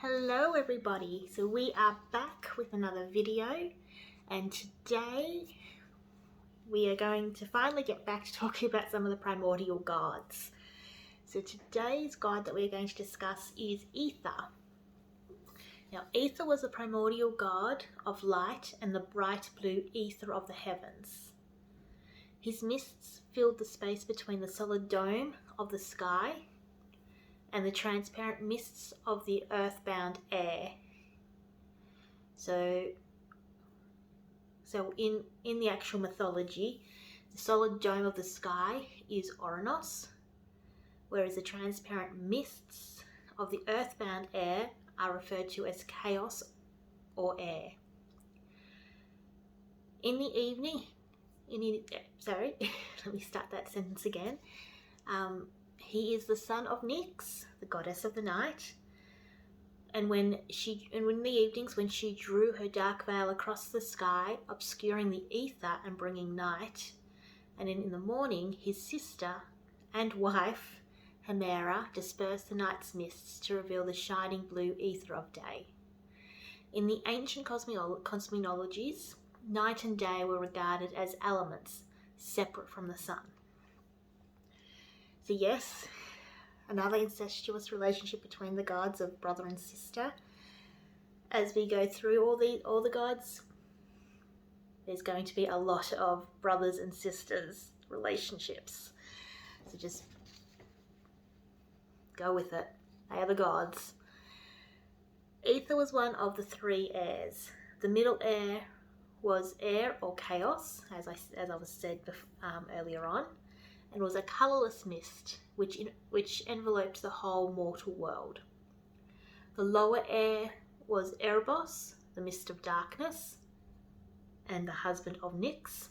Hello everybody, so we are back with another video, and today we are going to finally get back to talking about some of the primordial gods. So today's god that we're going to discuss is Aither. Now Aither was a primordial god of light and the bright blue ether of the heavens. His mists filled the space between the solid dome of the sky and the transparent mists of the earthbound air. So in the actual mythology, the solid dome of the sky is Ouranos, whereas the transparent mists of the earthbound air are referred to as chaos or air. In the evening, let me start that sentence again. He is the son of Nyx, the goddess of the night, and in the evenings when she drew her dark veil across the sky, obscuring the ether and bringing night, and in the morning his sister and wife Hemera dispersed the night's mists to reveal the shining blue ether of day. In the ancient cosmologies, night and day were regarded as elements separate from the sun. So yes, another incestuous relationship between the gods of brother and sister. As we go through all the gods, there's going to be a lot of brothers and sisters relationships. So just go with it. They are the gods. Aither was one of the three airs. The middle air was air or chaos, as I was said earlier on, and was a colourless mist which enveloped the whole mortal world. The lower air was Erebos, the mist of darkness, and the husband of Nyx,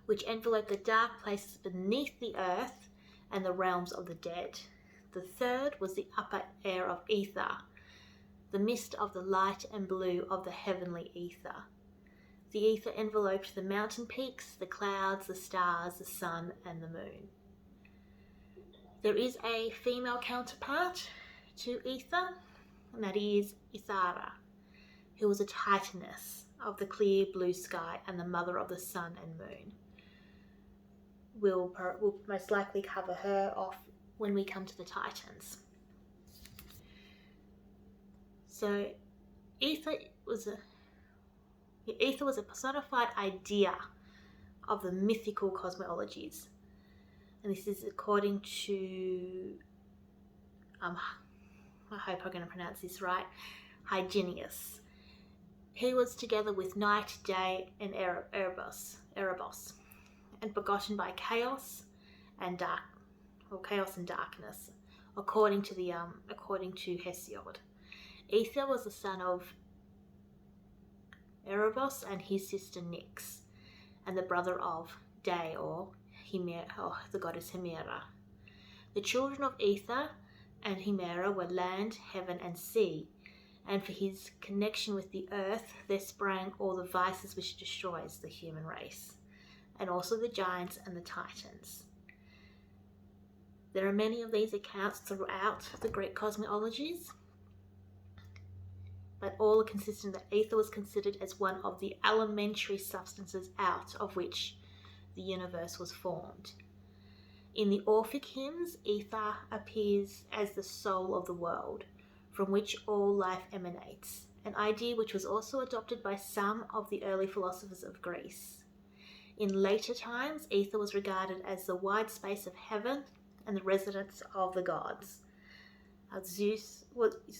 which enveloped the dark places beneath the earth and the realms of the dead. The third was the upper air of Aither, the mist of the light and blue of the heavenly ether. The ether enveloped the mountain peaks, the clouds, the stars, the sun, and the moon. There is a female counterpart to Aither, and that is Ithara, who was a titaness of the clear blue sky and the mother of the sun and moon. We'll most likely cover her off when we come to the Titans. So Aither was a personified idea of the mythical cosmologies. And this is according to, I hope I'm going to pronounce this right, Hyginus. He was together with night, day, and Erebos, and begotten by chaos and darkness, according to Hesiod. Aither was the son of Erebos and his sister Nyx, and the brother of Day or the goddess Hemera. The children of Aither and Hemera were land, heaven, and sea, and for his connection with the earth there sprang all the vices which destroys the human race, and also the giants and the titans. There are many of these accounts throughout the Greek cosmologies, but all are consistent that Aither was considered as one of the elementary substances out of which the universe was formed. In the Orphic hymns, Aither appears as the soul of the world, from which all life emanates, an idea which was also adopted by some of the early philosophers of Greece. In later times, Aither was regarded as the wide space of heaven and the residence of the gods. Zeus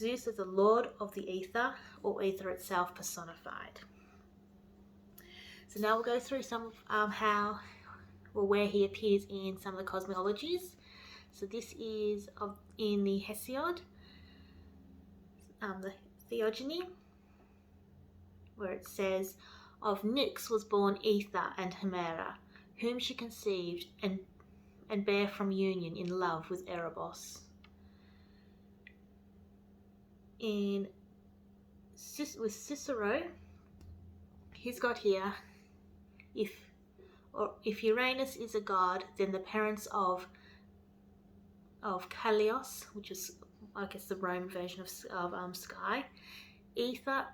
is the lord of the ether, or ether itself personified. So now we'll go through some of where he appears in some of the cosmologies. So this is in the Hesiod, the Theogony, where it says, "Of Nyx was born Aither and Hemera, whom she conceived and bare from union in love with Erebos." With Cicero, he's got here, if Uranus is a god, then the parents of Kalios, which is I guess the Roman version of sky. Aither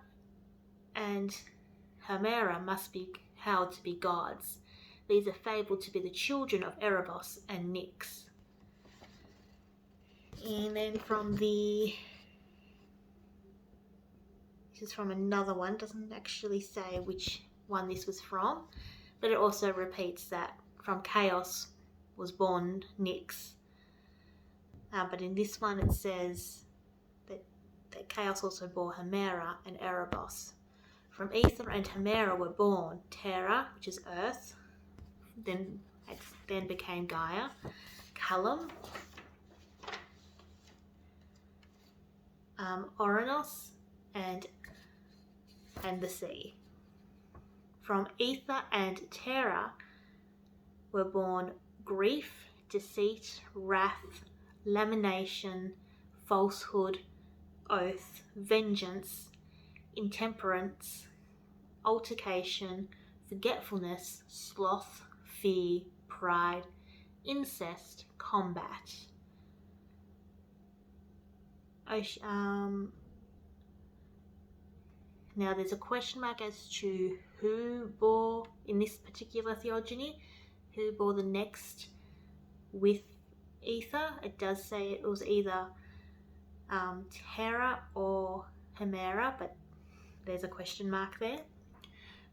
and Hemera must be held to be gods. These are fabled to be the children of Erebos and Nyx. And then this is from another one, doesn't actually say which one this was from, but it also repeats that from Chaos was born Nyx. But in this one it says that Chaos also bore Hemera and Erebos. From Aither and Hemera were born Terra, which is Earth, then became Gaia, Callum, Oranos, and the sea. From Aither and Terra were born grief, deceit, wrath, lamentation, falsehood, oath, vengeance, intemperance, altercation, forgetfulness, sloth, fear, pride, incest, combat. Now there's a question mark as to who bore, in this particular theogony, who bore the next with Aither. It does say it was either Terra or Hemera, but there's a question mark there.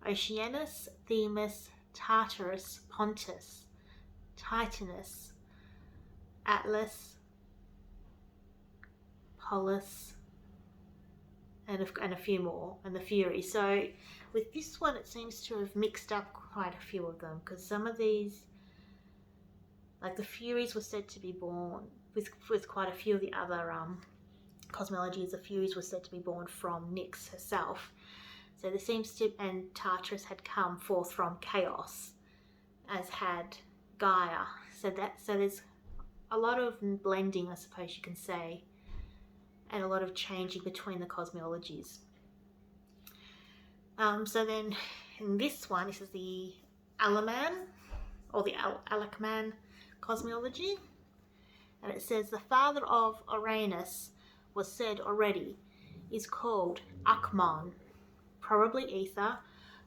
Oceanus, Themis, Tartarus, Pontus, Titanus, Atlas, Polus, and a few more, and the Fury. So with this one, it seems to have mixed up quite a few of them, because some of these, like the Furies, were said to be born with quite a few of the other cosmologies. The Furies were said to be born from Nyx herself. So there seems to, and Tartarus had come forth from Chaos, as had Gaia. So there's a lot of blending, I suppose you can say, and a lot of changing between the cosmologies. So then in this one, this is the Alaman, or the Alakman cosmology, and it says the father of Uranus was said already is called Akmon, probably Aither,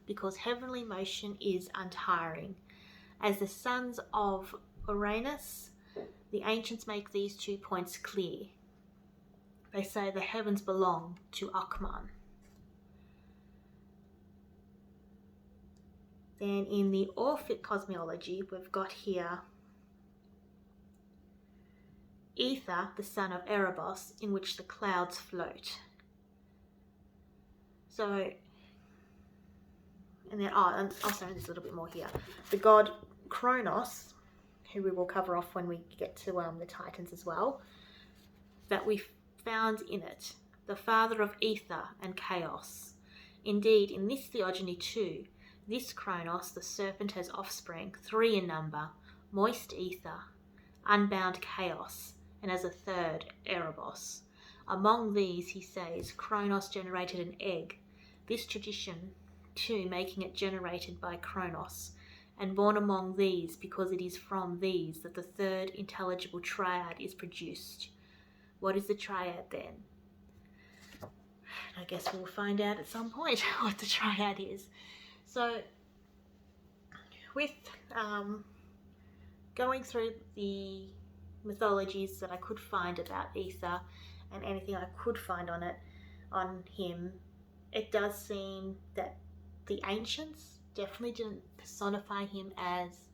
because heavenly motion is untiring. As the sons of Uranus, the ancients make these 2 points clear. They say the heavens belong to Akmon. Then in the Orphic cosmology, we've got here Aither, the son of Erebos, in which the clouds float. So, and then, and also there's a little bit more here. The god Kronos, who we will cover off when we get to the Titans as well, that we found in it, the father of Aither and Chaos. Indeed, in this theogony too, this Kronos, the serpent, has offspring, 3 in number, moist Aither, unbound Chaos, and as a third, Erebos. Among these, he says, Kronos generated an egg, this tradition too making it generated by Kronos, and born among these because it is from these that the third intelligible triad is produced. What is the triad then? I guess we'll find out at some point what the triad is. So with going through the mythologies that I could find about Aither and anything I could find on him, it does seem that the ancients definitely didn't personify him as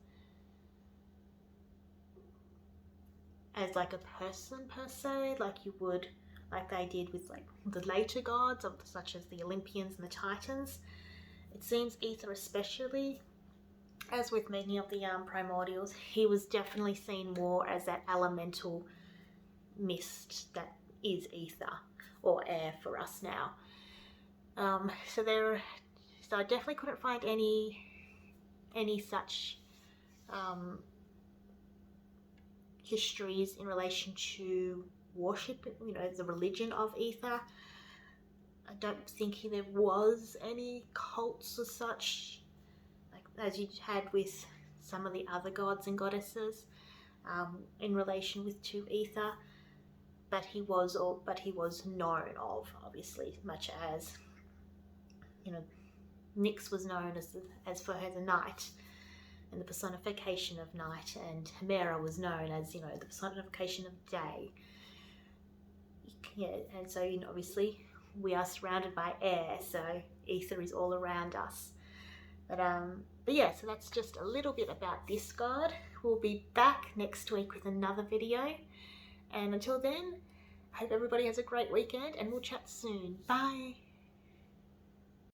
like a person per se, like they did with like the later gods, such as the Olympians and the Titans. It seems Aither especially, as with many of the primordials, he was definitely seen more as that elemental mist that is Aither, or air for us now. So I definitely couldn't find any such histories in relation to worship, the religion of Aither. I don't think there was any cults as such, like as you had with some of the other gods and goddesses in relation to Aither. but he was known of, obviously, much as, you know, Nyx was known as for her the night and the personification of night, and Hemera was known as, you know, the personification of day. Yeah, and so, you know, obviously we are surrounded by air, so ether is all around us. But yeah, so that's just a little bit about this god. We'll be back next week with another video, and until then, I hope everybody has a great weekend, and we'll chat soon. Bye.